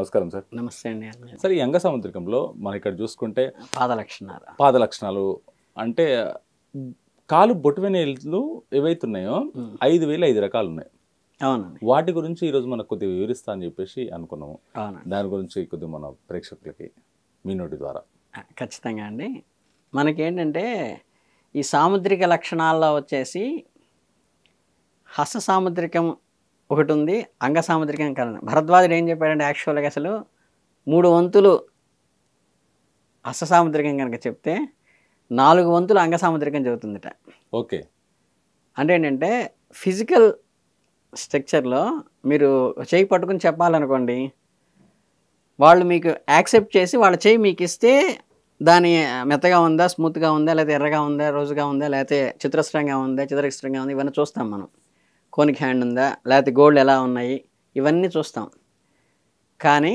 నమస్కారం సార్. నమస్తే అండి. సార్, ఈ అంగ సముద్రికంలో మనం ఇక్కడ చూసుకుంటే పాద లక్షణాలు అంటే కాలు బొటనవేలు ఏవైతున్నాయో 5,000 రకాలు ఉన్నాయి. అవునండి. వాటి గురించి ఈరోజు మనకు కొద్దిగా వివరిస్తా అని చెప్పేసి అనుకున్నాము. దాని గురించి కొద్దిగా మన ప్రేక్షకులకి మీ నోటి ద్వారా. ఖచ్చితంగా అండి. మనకేంటంటే ఈ సాముద్రిక లక్షణాల్లో వచ్చేసి హస్త సాముద్రికం ఒకటి ఉంది, అంగ సాముద్రికం కాదు. భరద్వాజుడు ఏం చెప్పాడంటే యాక్చువల్గా అసలు 3 వంతులు హస్త సాముద్రికం కనుక చెప్తే 4 వంతులు అంగ సాముద్రికం చెబుతుందిట. ఓకే. అంటే ఏంటంటే ఫిజికల్ స్ట్రక్చర్లో మీరు చేయి పట్టుకుని చెప్పాలనుకోండి, వాళ్ళు మీకు యాక్సెప్ట్ చేసి వాళ్ళ చేయి మీకు ఇస్తే దాని మెత్తగా ఉందా, స్మూత్గా ఉందా, లేకపోతే ఎర్రగా ఉందా, రోజుగా ఉందా, లేకపోతే చతురస్రంగా ఉందా, చతురస్రంగా ఉందా, ఇవన్నీ చూస్తాం మనం. కోనిక్ హ్యాండ్ ఉందా, లేకపోతే గోల్డ్ ఎలా ఉన్నాయి, ఇవన్నీ చూస్తాం. కానీ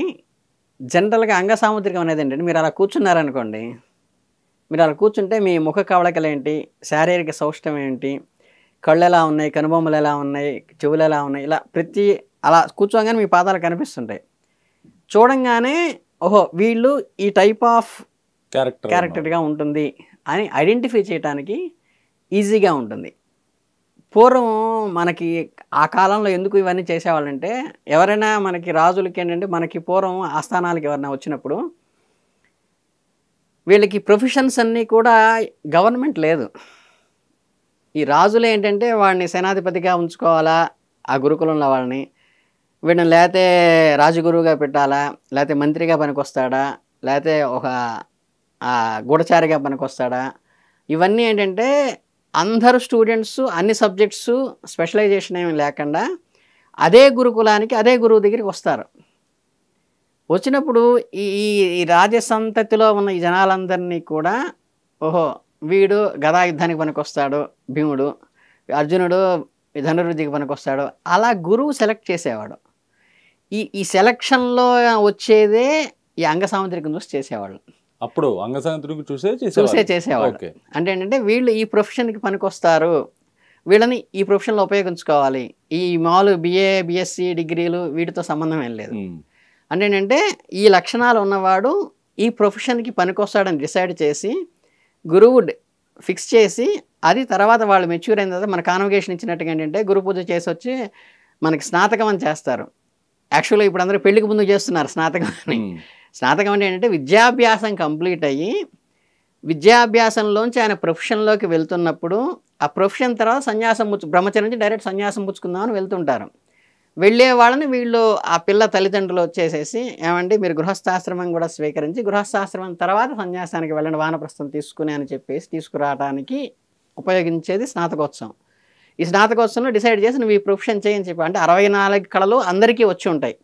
జనరల్గా అంగ సాముద్రికం అనేది ఏంటంటే మీరు అలా కూర్చున్నారనుకోండి, మీరు అలా కూర్చుంటే మీ ముఖ కవళికలు ఏంటి, శారీరక సౌష్ఠవం ఏంటి, కళ్ళు ఎలా ఉన్నాయి, కనుబొమ్మలు ఎలా ఉన్నాయి, చెవులు ఎలా ఉన్నాయి, ఇలా ప్రతి అలా కూర్చోగానే మీ పాదాలు కనిపిస్తుంటాయి. చూడంగానే ఓహో వీళ్ళు ఈ టైప్ ఆఫ్ క్యారెక్టర్గా ఉంటుంది అని ఐడెంటిఫై చేయడానికి ఈజీగా ఉంటుంది. పూర్వం మనకి ఆ కాలంలో ఎందుకు ఇవన్నీ చేసేవాళ్ళంటే, ఎవరైనా మనకి రాజులకి ఏంటంటే మనకి పూర్వం ఆస్థానాలకి ఎవరైనా వచ్చినప్పుడు వీళ్ళకి ప్రొఫెషన్స్ అన్నీ కూడా గవర్నమెంట్ లేదు. ఈ రాజులు ఏంటంటే వాడిని సేనాధిపతిగా ఉంచుకోవాలా, ఆ గురుకులంలో వాళ్ళని, వీడిని లేకపోతే రాజగురువుగా పెట్టాలా, లేకపోతే మంత్రిగా పనికొస్తాడా, లేకపోతే ఒక గూఢచారిగా పనికొస్తాడా, ఇవన్నీ ఏంటంటే అందరు స్టూడెంట్స్ అన్ని సబ్జెక్ట్స్ స్పెషలైజేషన్ ఏమి లేకుండా అదే గురుకులానికి అదే గురువు దగ్గరికి వస్తారు. వచ్చినప్పుడు ఈ రాజసంతతిలో ఉన్న ఈ జనాలందరినీ కూడా ఓహో వీడు గదాయుద్ధానికి పనికొస్తాడు భీముడు, అర్జునుడు ధనుర్విద్యకి పనికొస్తాడు, అలా గురువు సెలెక్ట్ చేసేవాడు. ఈ సెలక్షన్లో వచ్చేదే ఈ అంగ సాముద్రికం చూసి చేసేవాళ్ళు. అప్పుడు అంగ సాముద్రికం చూసే చేసేవాళ్ళు. అంటే ఏంటంటే వీళ్ళు ఈ ప్రొఫెషన్కి పనికొస్తారు, వీళ్ళని ఈ ప్రొఫెషన్లో ఉపయోగించుకోవాలి. ఈ మామూలు BA BSc డిగ్రీలు వీటితో సంబంధం ఏం లేదు. అంటే ఏంటంటే ఈ లక్షణాలు ఉన్నవాడు ఈ ప్రొఫెషన్కి పనికొస్తాడని డిసైడ్ చేసి గురువు ఫిక్స్ చేసి, అది తర్వాత వాళ్ళు మెచ్యూర్ అయిన తర్వాత మన కాన్వకేషన్ ఇచ్చినట్టుగా ఏంటంటే గురు పూజ చేసి వచ్చి మనకి స్నాతకం అని చేస్తారు. యాక్చువల్గా ఇప్పుడు అందరూ పెళ్లికి ముందు చేస్తున్నారు స్నాతకం అని. స్నాతకం అంటే ఏంటంటే విద్యాభ్యాసం కంప్లీట్ అయ్యి విద్యాభ్యాసంలోంచి ఆయన ప్రొఫెషన్లోకి వెళ్తున్నప్పుడు ఆ ప్రొఫెషన్ తర్వాత సన్యాసం బ్రహ్మచర్యం నుంచి డైరెక్ట్ సన్యాసం పుచ్చుకుందామని వెళ్తుంటారు. వెళ్ళే వాళ్ళని వీళ్ళు ఆ పిల్ల తల్లిదండ్రులు వచ్చేసేసి ఏమండి మీరు గృహస్థాశ్రమం కూడా స్వీకరించి గృహస్థాశ్రమం తర్వాత సన్యాసానికి వెళ్ళండి, వానప్రస్థం తీసుకుని అని చెప్పేసి తీసుకురావడానికి ఉపయోగించేది స్నాతకోత్సవం. ఈ స్నాతకోత్సవంలో డిసైడ్ చేసి నువ్వు ఈ ప్రొఫెషన్ చేయని చెప్పి, అంటే 64 కళలు అందరికీ వచ్చి ఉంటాయి.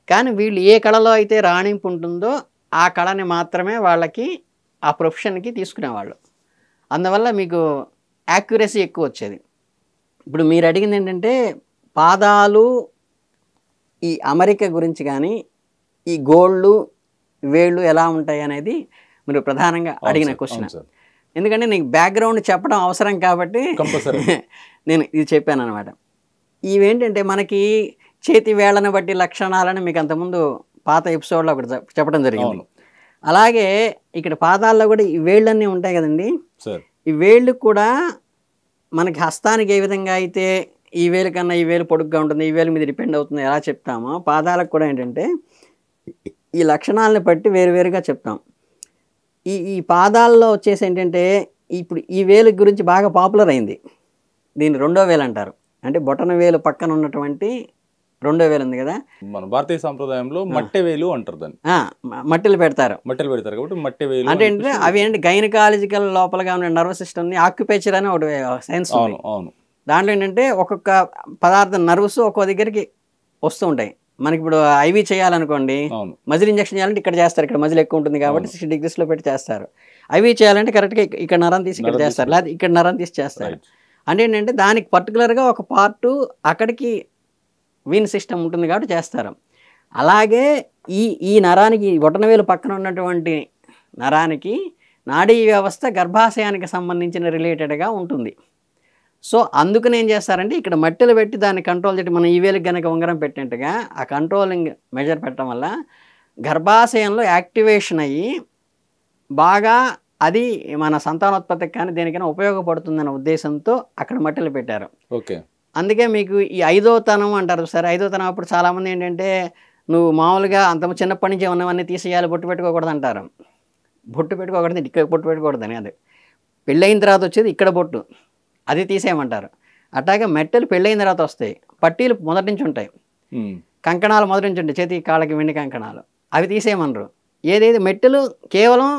కానీ వీళ్ళు ఏ కళలో అయితే రాణింపు ఉంటుందో ఆ కళని మాత్రమే వాళ్ళకి ఆ ప్రొఫెషన్కి తీసుకునేవాళ్ళు. అందువల్ల మీకు యాక్యురసీ ఎక్కువ వచ్చేది. ఇప్పుడు మీరు అడిగింది ఏంటంటే పాదాలు ఈ అమరిక గురించి కానీ ఈ గోళ్ళు వేళ్ళు ఎలా ఉంటాయి అనేది మీరు ప్రధానంగా అడిగిన క్వశ్చన్. ఎందుకంటే నీకు బ్యాక్గ్రౌండ్ చెప్పడం అవసరం కాబట్టి నేను ఇది చెప్పాను అనమాట. ఇవేంటంటే మనకి చేతి వేళ్ళను బట్టి లక్షణాలని మీకు అంతకుముందు పాత ఎపిసోడ్లో ఒకటి చెప్పడం జరిగింది. అలాగే ఇక్కడ పాదాల్లో కూడా ఈ వేళ్ళన్నీ ఉంటాయి కదండి. ఈ వేళ్ళు కూడా మనకి హస్తానికి ఏ విధంగా అయితే ఈ వేలు కన్నా ఈ వేలు పొడుగ్గా ఉంటుంది, ఈ వేలు మీద డిపెండ్ అవుతుంది ఎలా చెప్తామో, పాదాలకు కూడా ఏంటంటే ఈ లక్షణాలను బట్టి వేరువేరుగా చెప్తాం. ఈ పాదాల్లో వచ్చేసి ఏంటంటే ఇప్పుడు ఈ వేలు గురించి బాగా పాపులర్ అయింది. దీన్ని 2వ వేలు అంటారు. అంటే బొటన వేలు పక్కన ఉన్నటువంటి 2వ వేలు ఉంది కదా, మన భారతీయ సంప్రదాయంలో మట్టె వేలు అంటారు దాన్ని. మట్టెలు పెడతారు కాబట్టి మట్టె వేలు అంటే ఏంటంటే అవి ఏంటి గైనకాలజికల్ లోపలగా ఉన్న నర్వస్ సిస్టమ్ని ఆక్యుపేచర్ అని ఒకటి సైన్స్. దాంట్లో ఏంటంటే ఒక్కొక్క పదార్థం నర్వస్ ఒక్కో దగ్గరికి వస్తూ ఉంటాయి. మనకి ఇప్పుడు ఐవి చేయాలనుకోండి, మజిల్ ఇంజెక్షన్ చేయాలంటే ఇక్కడ చేస్తారు, ఇక్కడ మజిల్ ఎక్కువ ఉంటుంది కాబట్టి 60 degreesలో పెట్టి చేస్తారు. ఐవి చేయాలంటే కరెక్ట్గా ఇక్కడ నరం తీసి ఇక్కడ చేస్తారు, లేదా ఇక్కడ నరం తీసి చేస్తారు. అంటే ఏంటంటే దానికి పర్టికులర్గా ఒక పార్టు అక్కడికి వీన్ సిస్టమ్ ఉంటుంది కాబట్టి చేస్తారు. అలాగే ఈ నరానికి బొటనవేలు పక్కన ఉన్నటువంటి నరానికి నాడీ వ్యవస్థ గర్భాశయానికి సంబంధించిన రిలేటెడ్గా ఉంటుంది. సో అందుకని ఏం చేస్తారంటే ఇక్కడ మట్టిలో పెట్టి దాన్ని కంట్రోల్ చేయడం, మనం ఈ వేలికి కనుక ఉంగరం పెట్టినట్టుగా ఆ కంట్రోలింగ్ మెజర్ పెట్టడం వల్ల గర్భాశయంలో యాక్టివేషన్ అయ్యి బాగా అది మన సంతానోత్పత్తికి కానీ దేనికైనా ఉపయోగపడుతుందనే ఉద్దేశంతో అక్కడ మట్టిలో పెట్టారు. ఓకే. అందుకే మీకు ఈ 5వ తనం అంటారు సరే, 5వ తనం అప్పుడు చాలామంది ఏంటంటే నువ్వు మామూలుగా అంత చిన్నప్పటి నుంచి ఉన్నవన్నీ తీసేయాలి, బొట్టు పెట్టుకోకూడదు అంటారు. బొట్టు పెట్టుకోకూడదు, ఇక్కడ బొట్టు పెట్టుకోకూడదని. అది పెళ్ళైన తర్వాత వచ్చేది ఇక్కడ బొట్టు, అది తీసేయమంటారు. అట్లాగే మెట్టెలు పెళ్ళైన తర్వాత వస్తాయి, పట్టీలు మొదటి నుంచి ఉంటాయి, కంకణాలు మొదటి నుంచి ఉంటాయి, చేతి కాళ్ళకి వెండి కంకణాలు, అవి తీసేయమనరు. ఏదైతే మెట్టెలు కేవలం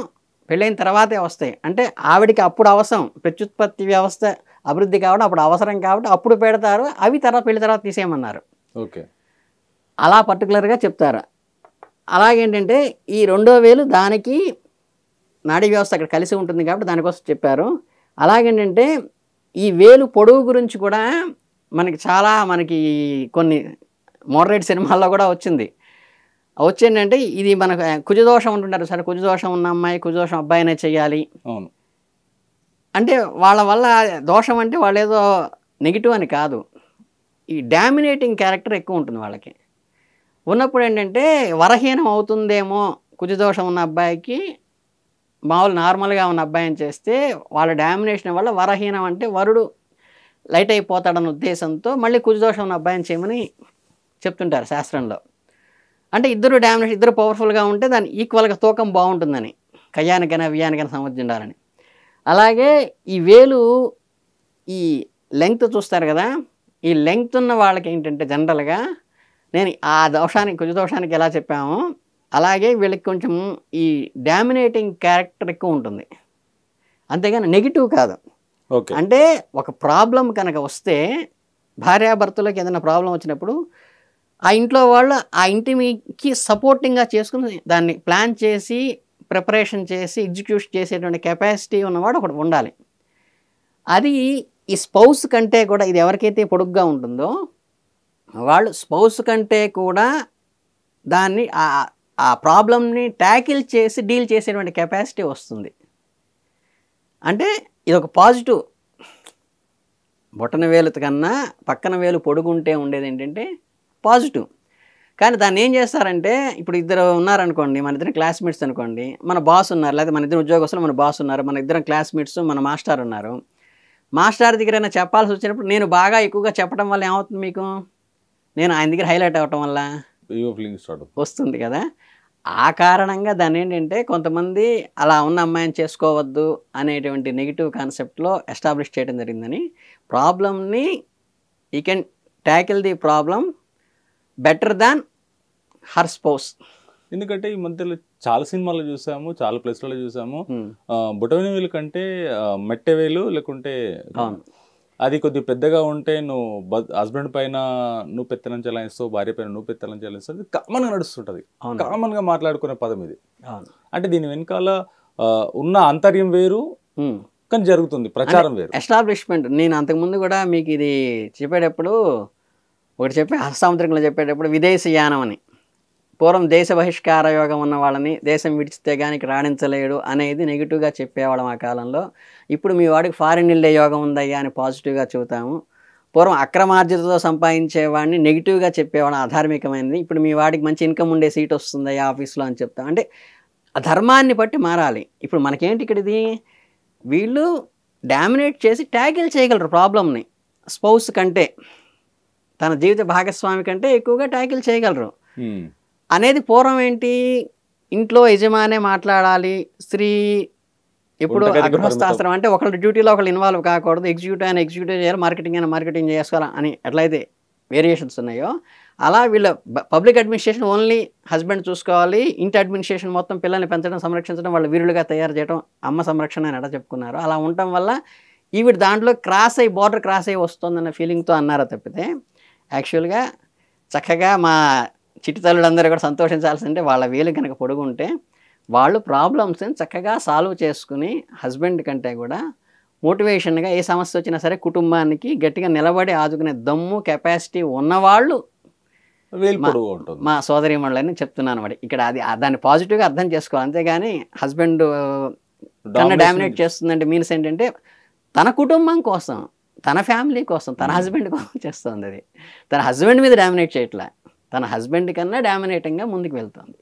పెళ్ళైన తర్వాతే వస్తాయి, అంటే ఆవిడికి అప్పుడు అవసరం, ప్రత్యుత్పత్తి వ్యవస్థ అభివృద్ధి కావడం అప్పుడు అవసరం కాబట్టి అప్పుడు పెడతారు, అవి తర్వాత పెళ్లి తర్వాత తీసేయమన్నారు. ఓకే. అలా పర్టికులర్గా చెప్తారు. అలాగేంటంటే ఈ 2వ వేలు దానికి నాడీ వ్యవస్థ అక్కడ కలిసి ఉంటుంది కాబట్టి దానికోసం చెప్పారు. అలాగేంటంటే ఈ వేలు పొడవు గురించి కూడా మనకి కొన్ని మోడరేట్ సినిమాల్లో కూడా వచ్చింది. వచ్చేంటంటే ఇది మనకు కుజదోషం ఉంటుంటారు సరే, కుజదోషం ఉన్న అమ్మాయి కుజదోషం అబ్బాయినే చేయాలి అంటే వాళ్ళ వల్ల దోషం అంటే వాళ్ళు ఏదో నెగిటివ్ అని కాదు, ఈ డామినేటింగ్ క్యారెక్టర్ ఎక్కువ ఉంటుంది వాళ్ళకి. ఉన్నప్పుడు ఏంటంటే వరహీనం అవుతుందేమో కుజదోషం ఉన్న అబ్బాయికి మామూలు నార్మల్గా ఉన్న అబ్బాయిని చేస్తే వాళ్ళ డామినేషన్ వల్ల వరహీనం అంటే వరుడు లైట్ అయిపోతాడన్న ఉద్దేశంతో మళ్ళీ కుజదోషం ఉన్న అబ్బాయిని చేయమని చెప్తుంటారు శాస్త్రంలో. అంటే ఇద్దరు డామినేషన్, ఇద్దరు పవర్ఫుల్గా ఉంటే దాని ఈక్వల్గా తూకం బాగుంటుందని, కయ్యానికైనా వ్యయానికైనా సమర్థి ఉండాలని. అలాగే ఈ వేలు ఈ లెంగ్త్ చూస్తారు కదా, ఈ లెంగ్త్ ఉన్న వాళ్ళకి ఏంటంటే జనరల్గా నేను ఆ దోషానికి కుజదోషానికి ఎలా చెప్పామో అలాగే వీళ్ళకి కొంచెం ఈ డామినేటింగ్ క్యారెక్టర్ ఎక్కువ ఉంటుంది, అంతేగాని నెగిటివ్ కాదు. అంటే ఒక ప్రాబ్లం కనుక వస్తే భార్యాభర్తలకు ఏదైనా ప్రాబ్లం వచ్చినప్పుడు ఆ ఇంట్లో వాళ్ళు ఆ ఇంటికి సపోర్టింగ్గా చేసుకుని దాన్ని ప్లాన్ చేసి ప్రిపరేషన్ చేసి ఎగ్జిక్యూట్ చేసేటువంటి కెపాసిటీ ఉన్నవాడు ఒకటి ఉండాలి. అది ఈ స్పౌస్ కంటే కూడా, ఇది ఎవరికైతే పొడుగ్గా ఉంటుందో వాళ్ళు స్పౌస్ కంటే కూడా దాన్ని ఆ ప్రాబ్లమ్ని ట్యాకిల్ చేసి డీల్ చేసేటువంటి కెపాసిటీ వస్తుంది. అంటే ఇది ఒక పాజిటివ్. బొటన వేలు కన్నా పక్కన వేలు పొడుగుంటే ఉండేది ఏంటంటే పాజిటివ్. కానీ దాన్ని ఏం చేస్తారంటే ఇప్పుడు ఇద్దరు ఉన్నారనుకోండి, మన ఇద్దరు క్లాస్మేట్స్ అనుకోండి, మన బాస్ ఉన్నారు, లేదా మన ఇద్దరు ఉద్యోగస్తులు మన బాస్ ఉన్నారు, మన ఇద్దరం క్లాస్మేట్స్, మన మాస్టర్ ఉన్నారు. మాస్టర్ దగ్గర చెప్పాల్సి వచ్చినప్పుడు నేను బాగా ఎక్కువగా చెప్పడం వల్ల ఏమవుతుంది, మీకు నేను ఆయన దగ్గర హైలైట్ అవ్వటం వల్ల వస్తుంది కదా. ఆ కారణంగా దాన్ని ఏంటంటే కొంతమంది అలా ఉన్న అమ్మాయిని చేసుకోవద్దు అనేటువంటి నెగిటివ్ కాన్సెప్ట్లో ఎస్టాబ్లిష్ చేయడం జరిగిందని. ప్రాబ్లమ్ని you can tackle the problem better than her spouse. ఎందుకంటే ఈ మధ్యలో చాలా సినిమాల్లో చూసాము, చాలా ప్లేస్లలో చూసాము, బొటన వేలు కంటే మెట్టె వేలు లేకుంటే అది కొద్దిగా పెద్దగా ఉంటే నువ్వు హస్బెండ్ పైన నువ్వు పెత్తనం చెలాయిస్తావు, భార్య పైన నువ్వు పెత్తనం చెలాయిస్తావు, అది కామన్గా నడుస్తుంటుంది, కామన్గా మాట్లాడుకునే పదం ఇది. అంటే దీని వెనకాల ఉన్న అంతర్యం వేరు కానీ జరుగుతుంది ప్రచారం వేరు, ఎస్టాబ్లిష్మెంట్. నేను అంతకుముందు కూడా మీకు ఇది చెప్పేటప్పుడు ఒకటి చెప్పి హస్తసాముద్రికంలో చెప్పేటప్పుడు విదేశీయానం అని, పూర్వం దేశ బహిష్కార యోగం ఉన్న వాళ్ళని దేశం విడిచితే కానీ రాణించలేడు అనేది నెగిటివ్గా చెప్పేవాళ్ళం ఆ కాలంలో. ఇప్పుడు మీ వాడికి ఫారిన్ వెళ్ళే యోగం ఉందయ్యా అని పాజిటివ్గా చెబుతాము. పూర్వం అక్రమార్జితతో సంపాదించేవాడిని నెగిటివ్గా చెప్పేవాళ్ళం, అధార్మికమైనది. ఇప్పుడు మీ వాడికి మంచి ఇన్కమ్ ఉండే సీట్ వస్తుందయ్యా ఆఫీస్లో అని చెప్తాం. అంటే ఆ ధర్మాన్ని బట్టి మారాలి. ఇప్పుడు మనకేంటి ఇక్కడ ఇది, వీళ్ళు డామినేట్ చేసి ట్యాకిల్ చేయగలరు ప్రాబ్లమ్ని, స్పౌస్ కంటే తన జీవిత భాగస్వామి కంటే ఎక్కువగా ట్యాకిల్ చేయగలరు అనేది. పూర్వం ఏంటి, ఇంట్లో యజమానే మాట్లాడాలి, స్త్రీ ఎప్పుడు గృహస్థాస్త్రం అంటే ఒకళ్ళ డ్యూటీలో ఒకళ్ళు ఇన్వాల్వ్ కాకూడదు, ఎగ్జిక్యూటివ్ అయినా ఎగ్జిక్యూటివ్ చేయాలి, మార్కెటింగ్ అయినా మార్కెటింగ్ చేసుకోవాలి అని ఎట్లయితే వేరియేషన్స్ ఉన్నాయో అలా వీళ్ళ పబ్లిక్ అడ్మినిస్ట్రేషన్ ఓన్లీ హస్బెండ్ చూసుకోవాలి, ఇంటి అడ్మినిస్ట్రేషన్ మొత్తం పిల్లల్ని పెంచడం సంరక్షించడం, వాళ్ళు వీరులుగా తయారు చేయడం, అమ్మ సంరక్షణ అని ఎలా చెప్పుకున్నారు. అలా ఉండటం వల్ల ఈవిడ దాంట్లో క్రాస్ అయ్యి బోర్డర్ క్రాస్ అయ్యి వస్తుందన్న ఫీలింగ్తో అన్నారా తప్పితే యాక్చువల్గా చక్కగా మా చిట్టి తల్లులందరూ కూడా సంతోషించాల్సిందే. వాళ్ళ వేలు కనుక పొడుగుంటే వాళ్ళు ప్రాబ్లమ్స్ని చక్కగా సాల్వ్ చేసుకుని హస్బెండ్ కంటే కూడా మోటివేషన్గా ఏ సమస్య వచ్చినా సరే కుటుంబానికి గట్టిగా నిలబడి ఆదుకునే దమ్ము కెపాసిటీ ఉన్నవాళ్ళు మా సోదరీమణులని చెప్తున్నాను. వాడి ఇక్కడ అది దాన్ని పాజిటివ్గా అర్థం చేసుకోవాలి, అంతేగాని హస్బెండ్ కన్నా డామినేట్ చేస్తుందంటే మీన్స్ ఏంటంటే తన కుటుంబం కోసం, తన ఫ్యామిలీ కోసం, తన హస్బెండ్ కోసం చేస్తుంది. అది తన హస్బెండ్ మీద డామినేట్ చేయట్లా, తన హస్బెండ్ కన్నా డామినేటింగ్గా ముందుకు వెళ్తుంది.